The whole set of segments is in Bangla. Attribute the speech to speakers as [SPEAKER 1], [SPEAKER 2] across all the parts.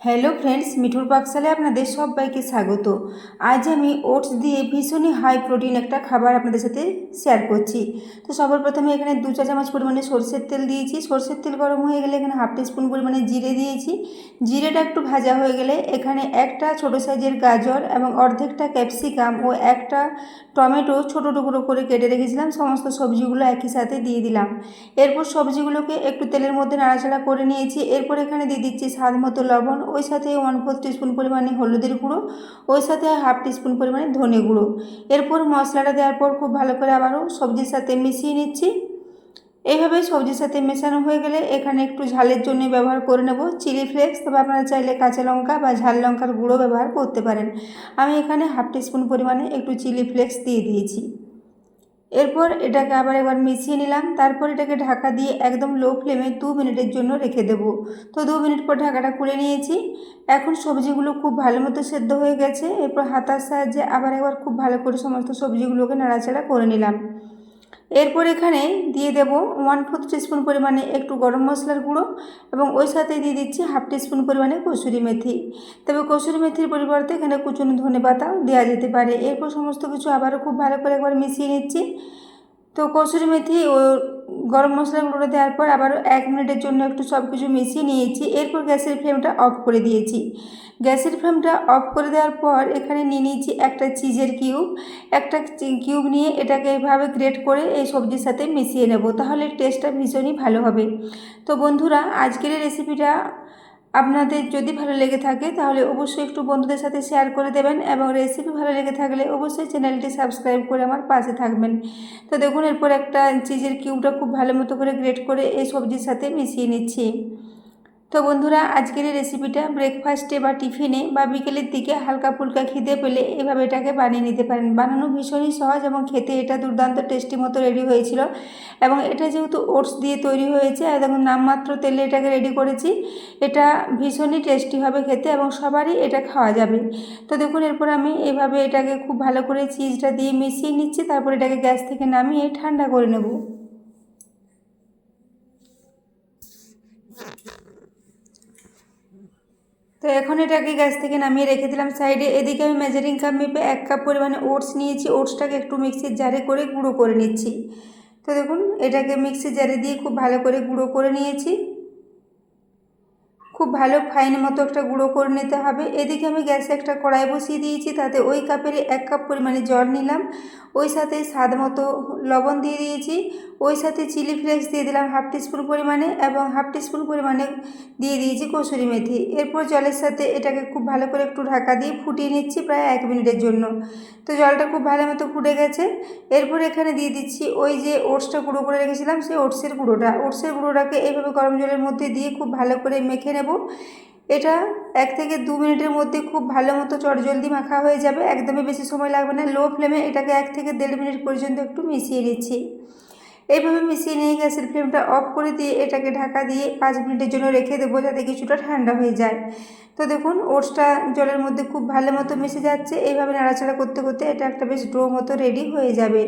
[SPEAKER 1] হ্যালো ফ্রেন্ডস, মিঠুর পাকশালে আপনাদের সবাইকে স্বাগত। আজ আমি ওটস দিয়ে ভীষণই হাই প্রোটিন একটা খাবার আপনাদের সাথে শেয়ার করছি। তো সবার প্রথমে এখানে 2 চা চামচ পরিমাণে সরষের তেল দিয়েছি। সরষের তেল গরম হয়ে গেলে এখানে হাফ টিস্পুন পরিমাণে জিরে দিয়েছি। জিরেটা একটু ভাজা হয়ে গেলে এখানে একটা ছোটো সাইজের গাজর এবং অর্ধেকটা ক্যাপসিকাম ও একটা টমেটো ছোটো টুকরো করে কেটে রেখেছিলাম, সমস্ত সবজিগুলো একই সাথে দিয়ে দিলাম। এরপর সবজিগুলোকে একটু তেলের মধ্যে নাড়াচাড়া করে নিয়েছি। এরপর এখানে দিয়ে দিচ্ছি স্বাদ মতো লবণ, ওই সাথে 1/4 টিস্পুন পরিমাণে হলুদের গুঁড়ো, ওই সাথে হাফ টিস্পুন পরিমাণে ধনে গুঁড়ো। এরপর মশলাটা দেওয়ার পর খুব ভালো করে আবারও সবজির সাথে মিশিয়ে নিচ্ছি। এইভাবে সবজির সাথে মেশানো হয়ে গেলে এখানে একটু ঝালের জন্য ব্যবহার করে নেব চিলি ফ্লেক্স, তবে আপনারা চাইলে কাঁচা লঙ্কা বা ঝাল লঙ্কার গুঁড়ো ব্যবহার করতে পারেন। আমি এখানে হাফ টিস্পুন পরিমাণে একটু চিলি ফ্লেক্স দিয়ে দিয়েছি। এরপর এটাকে আবার একবার মিশিয়ে নিলাম। তারপর এটাকে ঢাকা দিয়ে একদম লো ফ্লেমে 2 মিনিটের জন্য রেখে দেব। তো 2 মিনিট পর ঢাকাটা খুলে নিয়েছি। এখন সবজিগুলো খুব ভালো মতো সেদ্ধ হয়ে গেছে। এরপর হাতার সাহায্যে আবার একবার খুব ভালো করে সমস্ত সবজিগুলোকে নাড়াচাড়া করে নিলাম। এরপর এখানে দিয়ে দেব 1/4 টিস্পুন পরিমাণে একটু গরম মশলার গুঁড়ো এবং ওই সাথে দিয়ে দিচ্ছি হাফ টিস্পুন পরিমাণে কসুরি মেথি। তবে কসুরি মেথির পরিবর্তে এখানে কুচনো ধনে পাতাও দেওয়া যেতে পারে। এরপর সমস্ত কিছু আবারও খুব ভালো করে একবার মিশিয়ে নিচ্ছি। তো কসুরি মেথি ও গরম মশলাগুলো দেওয়ার পর আবারও 1 মিনিটের জন্য একটু সব কিছু মিশিয়ে নিয়েছি। এরপর গ্যাসের ফ্লেমটা অফ করে দিয়েছি। গ্যাসের ফ্লেমটা অফ করে দেওয়ার পর এখানে নিয়ে নিয়েছি একটা চিজের কিউব। একটা কিউব নিয়ে এটাকে এভাবে গ্রেট করে এই সবজির সাথে মিশিয়ে নেব, তাহলে টেস্টটা ভীষণই ভালো হবে। তো বন্ধুরা, আজকের এই রেসিপিটা আপনাদের যদি ভালো লেগে থাকে তাহলে অবশ্যই একটু বন্ধুদের সাথে শেয়ার করে দেবেন এবং রেসিপি ভালো লেগে থাকলে অবশ্যই চ্যানেলটি সাবস্ক্রাইব করে আমার পাশে থাকবেন। তো দেখুন, এরপর একটা চিজের কিউবটা খুব ভালো মতো করে গ্রেট করে এই সবজির সাথে মিশিয়ে নিচ্ছি। তো বন্ধুরা, আজকের এই রেসিপিটা ব্রেকফাস্টে বা টিফিনে বা বিকেলের দিকে হালকা ফুলকা খিদে পেলে এভাবে এটাকে বানিয়ে নিতে পারেন। বানানো ভীষণই সহজ এবং খেতে এটা দুর্দান্ত টেস্টি মতো রেডি হয়েছিল। এবং এটা যেহেতু ওটস দিয়ে তৈরি হয়েছে আর দেখুন নামমাত্র তেলে এটাকে রেডি করেছি, এটা ভীষণই টেস্টি হবে খেতে এবং সবারই এটা খাওয়া যাবে। তো দেখুন, এরপর আমি এভাবে এটাকে খুব ভালো করে চিজটা দিয়ে মিশিয়ে নিচ্ছি। তারপর এটাকে গ্যাস থেকে নামিয়ে ঠান্ডা করে নেব। তো এখন এটাকে গ্যাস থেকে নামিয়ে রেখে দিলাম সাইডে। এদিকে আমি মেজারিং কাপ মেপে 1 কাপ পরিমাণে ওটস নিয়েছি। ওটসটাকে একটু মিক্সির জারে করে গুঁড়ো করে নিচ্ছি। তো দেখুন, এটাকে মিক্সির জারে দিয়ে খুব ভালো করে গুঁড়ো করে নিয়েছি। খুব ভালো ফাইন মতো একটা গুঁড়ো করে নিতে হবে। এদিকে আমি গ্যাসে একটা কড়াই বসিয়ে দিয়েছি, তাতে ওই কাপের 1 কাপ পরিমাণে জল নিলাম। ওই সাথে স্বাদ মতো লবণ দিয়ে দিয়েছি। ওই সাথে চিলি ফ্লেক্স দিয়ে দিলাম হাফ টিস্পুন পরিমাণে এবং হাফ টিস্পুন পরিমাণে দিয়ে দিয়েছি কসুরি মেথি। এরপর জলের সাথে এটাকে খুব ভালো করে একটু ঢাকা দিয়ে ফুটিয়ে নিচ্ছি প্রায় 1 মিনিটের জন্য। তো জলটা খুব ভালো মতো ফুটে গেছে। এরপর এখানে দিয়ে দিচ্ছি ওই যে ওটসটা গুঁড়ো করে রেখেছিলাম, সেই ওটসের গুঁড়োটাকে এইভাবে গরম জলের মধ্যে দিয়ে খুব ভালো করে মেখে নেব। এটা 1 থেকে 2 মিনিটের মধ্যে খুব ভালো মতো চটজলদি মাখা হয়ে যাবে, একদমই বেশি সময় লাগবে না। লো ফ্লেমে এটাকে 1 থেকে 1.5 মিনিট পর্যন্ত একটু মিশিয়ে নিচ্ছি। এইভাবে মিশিয়ে নিয়ে গ্যাসের ফ্লেমটা অফ করে দিয়ে এটাকে ঢাকা দিয়ে 5 মিনিটের জন্য রেখে দেবো, যাতে কিছুটা ঠান্ডা হয়ে যায়। তো দেখুন, ওটসটা জলের মধ্যে খুব ভালো মতো মিশে যাচ্ছে। এইভাবে নাড়াচাড়া করতে করতে এটা একটা বেশ ডো মতো রেডি হয়ে যাবে।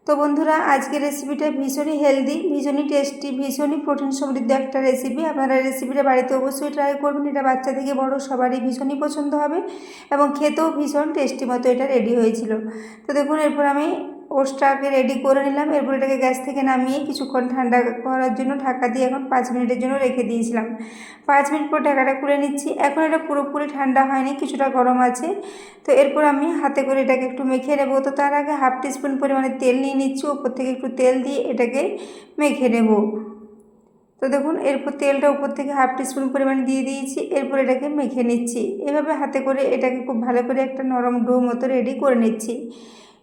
[SPEAKER 1] তো বন্ধুরা, আজকের রেসিপিটা ভীষণই হেলদি, ভীষণই টেস্টি, ভীষণই প্রোটিন সমৃদ্ধ একটা রেসিপি। আপনারা রেসিপিটা বাড়িতে অবশ্যই ট্রাই করবেন। এটা বাচ্চা থেকে বড় সবারই ভীষণই পছন্দ হবে এবং খেতেও ভীষণ টেস্টি মতো এটা রেডি হয়েছিল। তো দেখুন, এরপর আমি ওটসটাকে রেডি করে নিলাম। এরপর এটাকে গ্যাস থেকে নামিয়ে কিছুক্ষণ ঠান্ডা করার জন্য ঢাকা দিয়ে এখন 5 মিনিটের জন্য রেখে দিয়েছিলাম। 5 মিনিট পর ঢাকাটা খুলে নিচ্ছি। এখন এটা পুরোপুরি ঠান্ডা হয়নি, কিছুটা গরম আছে। তো এরপর আমি হাতে করে এটাকে একটু মেখে নেব। তো তার আগে হাফ টিস্পুন পরিমাণে তেল নিয়ে নিচ্ছি, উপর থেকে একটু তেল দিয়ে এটাকে মেখে নেব। তো দেখুন, এরপর তেলটা উপর থেকে হাফ টিস্পুন পরিমাণে দিয়ে দিয়েছি। এরপর এটাকে মেখে নিচ্ছি। এভাবে হাতে করে এটাকে খুব ভালো করে একটা নরম ডো মতো রেডি করে নিচ্ছি।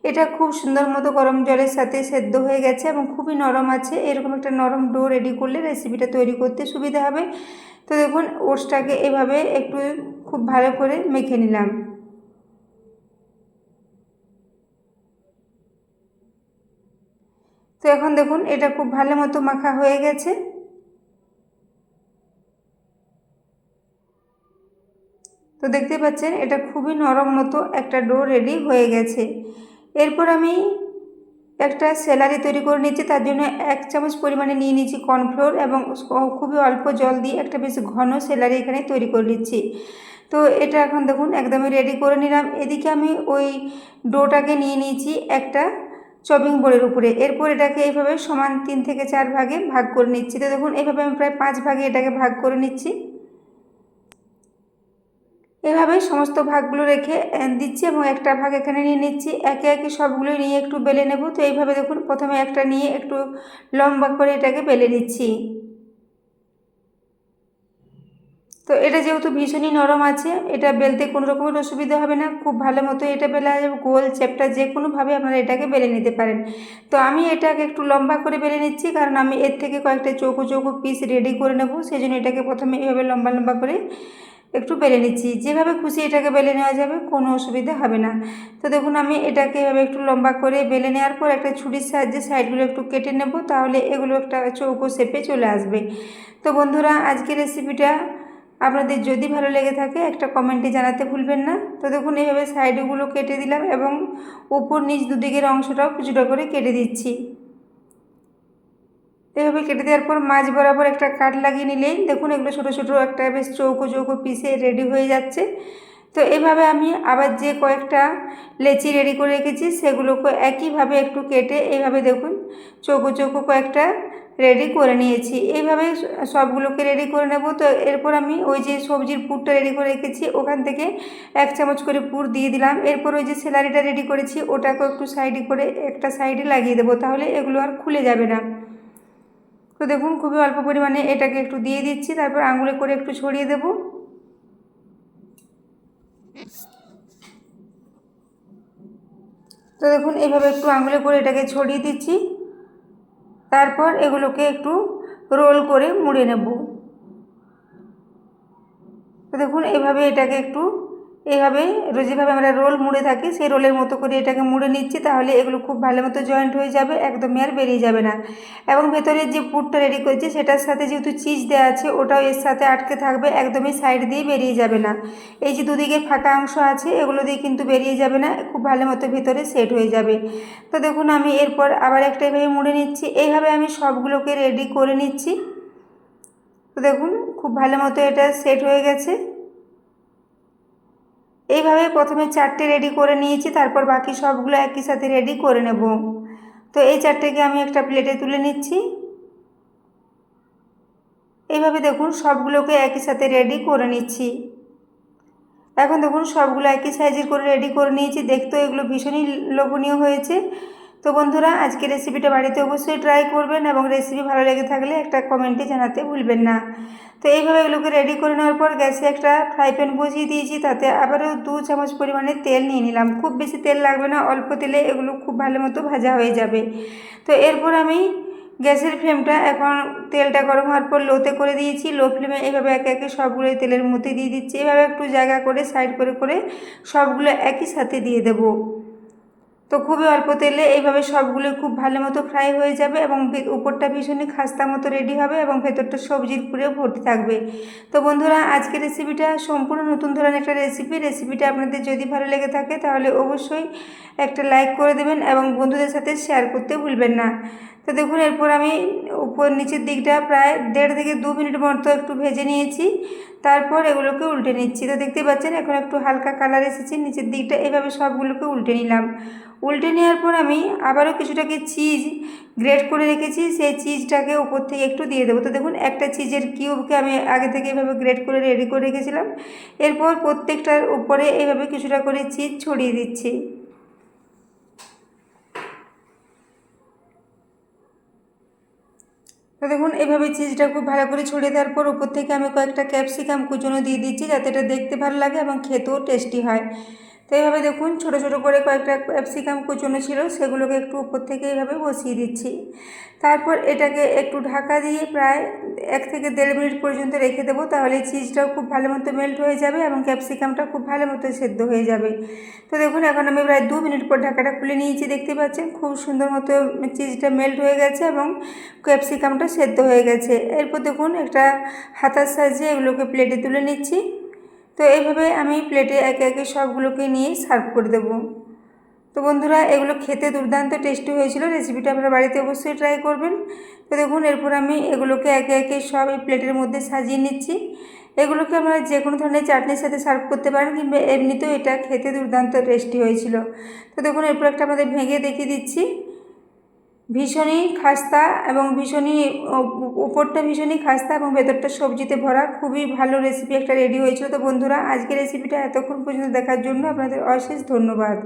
[SPEAKER 1] এটা খুব সুন্দর মতো গরম জলের সাথে সেদ্ধ হয়ে গেছে এবং খুবই নরম আছে। এরকম একটা নরম ডো রেডি করলে রেসিপিটা তৈরি করতে সুবিধা হবে। তো দেখুন, ওটসটাকে এভাবে একটু খুব ভালো করে মেখে নিলাম। তো এখন দেখুন, এটা খুব ভালো মতো মাখা হয়ে গেছে। তো দেখতে পাচ্ছেন, এটা খুবই নরম মতো একটা ডো রেডি হয়ে গেছে। এরপর আমি একটা স্যালারি তৈরি করে নিচ্ছি। তার জন্য 1 চামচ পরিমাণে নিয়ে নিচ্ছি কর্নফ্লোর এবং খুবই অল্প জল দিয়ে একটা বেশ ঘন স্যালারি এখানে তৈরি করে নিচ্ছি। তো এটা এখন দেখুন একদমই রেডি করে নিলাম। এদিকে আমি ওই ডোটাকে নিয়ে নিয়েছি একটা চপিং বোর্ডের উপরে। এরপর এটাকে এইভাবে সমান 3 থেকে 4 ভাগে ভাগ করে নিচ্ছি। তো দেখুন এইভাবে আমি প্রায় 5 ভাগে এটাকে ভাগ করে নিচ্ছি। এভাবে সমস্ত ভাগগুলো রেখে দিচ্ছি এবং একটা ভাগ এখানে নিয়ে নিচ্ছি। একে একে সবগুলো নিয়ে একটু বেলে নেব। তো এইভাবে দেখুন প্রথমে একটা নিয়ে একটু লম্বা করে এটাকে বেলে নিচ্ছি। তো এটা যেহেতু ভীষণই নরম আছে, এটা বেলতে কোনো রকমের অসুবিধা হবে না, খুব ভালো মতো এটা বেলা যাবে। গোল চ্যাপ্টা যে কোনোভাবে আপনারা এটাকে বেলে নিতে পারেন। তো আমি এটাকে একটু লম্বা করে বেলে নিচ্ছি, কারণ আমি এর থেকে কয়েকটা চৌকো চৌকো পিস রেডি করে নেব। সেই জন্য এটাকে প্রথমে এইভাবে লম্বা লম্বা করে একটু বেলে নিচ্ছি। যেভাবে খুশি এটাকে বেলে নেওয়া যাবে, কোনো অসুবিধা হবে না। তো দেখুন আমি এটাকে এভাবে একটু লম্বা করে বেলে নেওয়ার পর একটা ছুরির সাহায্যে সাইডগুলো একটু কেটে নেব, তাহলে এগুলো একটা চৌকো শেপে চলে আসবে। তো বন্ধুরা, আজকের রেসিপিটা আপনাদের যদি ভালো লেগে থাকে একটা কমেন্টে জানাতে ভুলবেন না। তো দেখুন এইভাবে সাইডগুলো কেটে দিলাম এবং উপর নিচ দুদিকের অংশটাও কিছুটা করে কেটে দিচ্ছি। এভাবে কেটে দেওয়ার পর মাঝ বরাবর একটা কাট লাগিয়ে নিলেই দেখুন এগুলো ছোটো ছোটো একটা বেশ চৌকো চৌকো পিসে রেডি হয়ে যাচ্ছে। তো এভাবে আমি আবার যে কয়েকটা লেচি রেডি করে রেখেছি সেগুলোকে একইভাবে একটু কেটে এইভাবে দেখুন চৌকো চৌকো কয়েকটা রেডি করে নিয়েছি। এইভাবে সবগুলোকে রেডি করে নেব। তো এরপর আমি ওই যে সবজির পুরটা রেডি করে রেখেছি ওখান থেকে 1 চামচ করে পুর দিয়ে দিলাম। এরপর ওই যে স্যালারিটা রেডি করেছি ওটাকেও একটু সাইডে করে একটা সাইডে লাগিয়ে দেবো, তাহলে এগুলো আর খুলে যাবে না। তো দেখুন খুবই অল্প পরিমাণে এটাকে একটু দিয়ে দিচ্ছি, তারপর আঙুলে করে একটু ছড়িয়ে দেব। তো দেখুন এইভাবে একটু আঙুলে করে এটাকে ছড়িয়ে দিচ্ছি। তারপর এগুলোকে একটু রোল করে মুড়ে নেব। তো দেখুন এইভাবে এটাকে একটু এইভাবে যেভাবে আমরা রোল মুড়ে থাকি সেই রোলের মতো করে এটাকে মুড়ে নিচ্ছি, তাহলে এগুলো খুব ভালো মতো জয়েন্ট হয়ে যাবে, একদমই আর বেরিয়ে যাবে না। এবং ভেতরে যে পুরটা রেডি করেছি সেটার সাথে যেহেতু চিজ দেওয়া আছে ওটাও এর সাথে আটকে থাকবে, একদমই সাইড দিয়ে বেরিয়ে যাবে না। এই যে দুদিকে ফাঁকা অংশ আছে এগুলো দিয়ে কিন্তু বেরিয়ে যাবে না, খুব ভালো মতো ভেতরে সেট হয়ে যাবে। তো দেখুন আমি এরপর আবার একটা এভাবে মুড়ে নিচ্ছি। এইভাবে আমি সবগুলোকে রেডি করে নিচ্ছি। তো দেখুন খুব ভালো মতো এটা সেট হয়ে গেছে। এইভাবে প্রথমে 4টে রেডি করে নিয়েছি, তারপর বাকি সবগুলো একই সাথে রেডি করে নেব। তো এই 4টেকে আমি একটা প্লেটে তুলে নিচ্ছি। এইভাবে দেখুন সবগুলোকে একই সাথে রেডি করে নিচ্ছি। এখন দেখুন সবগুলো একই সাইজের করে রেডি করে নিয়েছি, দেখতেও এগুলো ভীষণই লোভনীয় হয়েছে। তো বন্ধুরা, আজকে রেসিপিটা বাড়িতে অবশ্যই ট্রাই করবেন এবং রেসিপি ভালো লেগে থাকলে একটা কমেন্টে জানাতে ভুলবেন না। তো এইভাবে এগুলোকে রেডি করে নেওয়ার পর গ্যাসে একটা ফ্রাই প্যান বসিয়ে দিয়েছি, তাতে আবারও 2 চামচ পরিমাণে তেল নিয়ে নিলাম। খুব বেশি তেল লাগবে না, অল্প তেলে এগুলো খুব ভালো মতো ভাজা হয়ে যাবে। তো এরপর আমি গ্যাসের ফ্লেমটা এখন তেলটা গরম হওয়ার পর লোতে করে দিয়েছি। লো ফ্লেমে এইভাবে একে একে সবগুলো তেলের মধ্যে দিয়ে দিচ্ছি। এভাবে একটু জায়গা করে সাইড করে করে সবগুলো একই সাথে দিয়ে দেব। তো খুবই অল্প তেলে এইভাবে সবগুলো খুব ভালো মতো ফ্রাই হয়ে যাবে এবং উপরটা ভীষণই খাস্তা মতো রেডি হবে এবং ভেতরটা সবজির পুরেও ভর্তি থাকবে। তো বন্ধুরা, আজকের রেসিপিটা সম্পূর্ণ নতুন ধরনের একটা রেসিপিটা আপনাদের যদি ভালো লেগে থাকে তাহলে অবশ্যই একটা লাইক করে দেবেন এবং বন্ধুদের সাথে শেয়ার করতে ভুলবেন না। তো দেখুন এরপর আমি উপর নিচের দিকটা প্রায় 1.5 থেকে 2 মিনিট মতো একটু ভেজে নিয়েছি। তারপর এগুলোকে উল্টে নিচ্ছি। তো দেখতে পাচ্ছেন এখন একটু হালকা কালার এসেছে নিচের দিকটা। এভাবে সবগুলোকে উল্টে নিলাম। উল্টে নেওয়ার পর আমি আবারও কিছুটাকে চিজ গ্রেট করে রেখেছি, সেই চিজটাকে উপর থেকে একটু দিয়ে দেবো। তো দেখুন একটা চিজের কিউবকে আমি আগে থেকে এভাবে গ্রেট করে রেডি করে রেখেছিলাম। এরপর প্রত্যেকটার উপরে এইভাবে কিছুটা করে চিজ ছড়িয়ে দিচ্ছি। তো দেখুন এইভাবে চিজটা খুব ভালো করে ছড়িয়ে দেওয়ার পর উপর থেকে আমি কয়েকটা ক্যাপসিকাম কুচনো দিয়ে দিচ্ছি, যাতে এটা দেখতে ভালো লাগে এবং খেতেও টেস্টি হয়। তো এইভাবে দেখুন ছোটো ছোটো করে কয়েকটা ক্যাপসিকাম কুচনো ছিল সেগুলোকে একটু উপর থেকে এইভাবে বসিয়ে দিচ্ছি। তারপর এটাকে একটু ঢাকা দিয়ে প্রায় 1 থেকে 1.5 মিনিট পর্যন্ত রেখে দেবো, তাহলে চিজটাও খুব ভালো মতো মেল্ট হয়ে যাবে এবং ক্যাপসিকামটা খুব ভালো মতো সেদ্ধ হয়ে যাবে। তো দেখুন এখন আমি প্রায় 2 মিনিট পর ঢাকাটা খুলে নিয়েছি, দেখতে পাচ্ছেন খুব সুন্দর মতো চিজটা মেল্ট হয়ে গেছে এবং ক্যাপসিকামটা সেদ্ধ হয়ে গেছে। এরপর দেখুন একটা হাতার সাহায্যে এগুলোকে প্লেটে তুলে নিচ্ছি। তো এইভাবে আমি প্লেটে একে একে সবগুলোকে নিয়ে সার্ভ করে দেবো। তো বন্ধুরা, এগুলো খেতে দুর্দান্ত টেস্টি হয়েছিল। রেসিপিটা আপনারা বাড়িতে অবশ্যই ট্রাই করবেন। তো দেখুন, এরপর আমি এগুলোকে একে একে সব এই প্লেটের মধ্যে সাজিয়ে নিচ্ছি। এগুলোকে আপনারা যে কোনো ধরনের চাটনির সাথে সার্ভ করতে পারেন, কিংবা এমনিতেও এটা খেতে দুর্দান্ত টেস্টি হয়েছিল। তো দেখুন, এরপর একটা আমাদের ভেঙে দেখিয়ে দিচ্ছি। ভীষণই খাস্তা এবং উপরটা ভীষণই খাস্তা এবং ভেতরটা সবজিতে ভরা, খুবই ভালো রেসিপি একটা রেডি হয়েছিল। তো বন্ধুরা, আজকের রেসিপিটা এতক্ষণ পর্যন্ত দেখার জন্য আপনাদের অশেষ ধন্যবাদ।